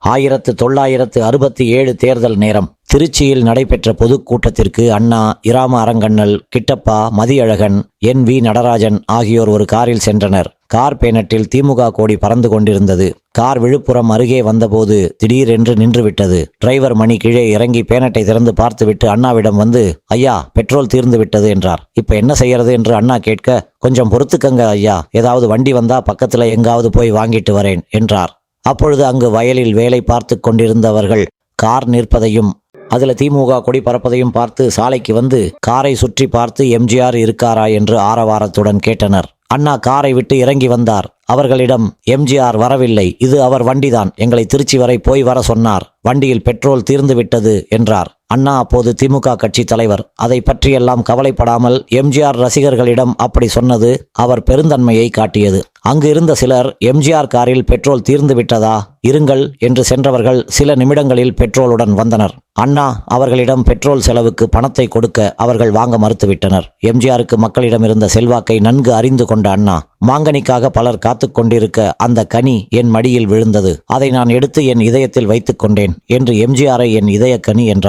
1967 தேர்தல் நேரம். திருச்சியில் நடைபெற்ற பொதுக்கூட்டத்திற்கு அண்ணா, இராம அரங்கண்ணல், கிட்டப்பா, மதியழகன், NV நடராஜன் ஆகியோர் ஒரு காரில் சென்றனர். கார் பேனட்டில் திமுக கொடி பறந்து கொண்டிருந்தது. கார் விழுப்புரம் அருகே வந்தபோது திடீரென்று நின்றுவிட்டது. டிரைவர் மணி கீழே இறங்கி பேனட்டை திறந்து பார்த்துவிட்டு அண்ணாவிடம் வந்து, ஐயா, பெட்ரோல் தீர்ந்து விட்டது என்றார். இப்ப என்ன செய்யறது என்று அண்ணா கேட்க, கொஞ்சம் பொறுத்துக்கங்க ஐயா, ஏதாவது வண்டி வந்தா பக்கத்துல எங்காவது போய் வாங்கிட்டு வரேன் என்றார். அப்பொழுது அங்கு வயலில் வேலை பார்த்து கொண்டிருந்தவர்கள் கார் நிற்பதையும் அதுல திமுக கொடி பறப்பதையும் பார்த்து சாலைக்கு வந்து காரை சுற்றி பார்த்து எம்ஜிஆர் இருக்காரா என்று ஆரவாரத்துடன் கேட்டனர். அண்ணா காரை விட்டு இறங்கி வந்தார். அவர்களிடம், எம்ஜிஆர் வரவில்லை, இது அவர் வண்டிதான், எங்களை திருச்சி வரை போய் வர சொன்னார், வண்டியில் பெட்ரோல் தீர்ந்து விட்டது என்றார். அண்ணா அப்போது திமுக கட்சி தலைவர். அதை பற்றியெல்லாம் கவலைப்படாமல் எம்ஜிஆர் ரசிகர்களிடம் அப்படி சொன்னது அவர் பெருந்தன்மையை காட்டியது. அங்கு இருந்த சிலர், எம்ஜிஆர் காரில் பெட்ரோல் தீர்ந்து விட்டதா, இருங்கள் என்று சென்றவர்கள் சில நிமிடங்களில் பெட்ரோலுடன் வந்தனர். அண்ணா அவர்களிடம் பெட்ரோல் செலவுக்கு பணத்தை கொடுக்க அவர்கள் வாங்க மறுத்துவிட்டனர். எம்ஜிஆருக்கு மக்களிடம் இருந்த செல்வாக்கை நன்கு அறிந்து கொண்ட அண்ணா, மாங்கனிக்காக பலர் காத்து கொண்டிருக்க அந்த கனி என் மடியில் விழுந்தது, அதை நான் எடுத்து என் இதயத்தில் வைத்துக் கொண்டேன் என்று எம்ஜிஆரை என் இதய கனி என்றார்.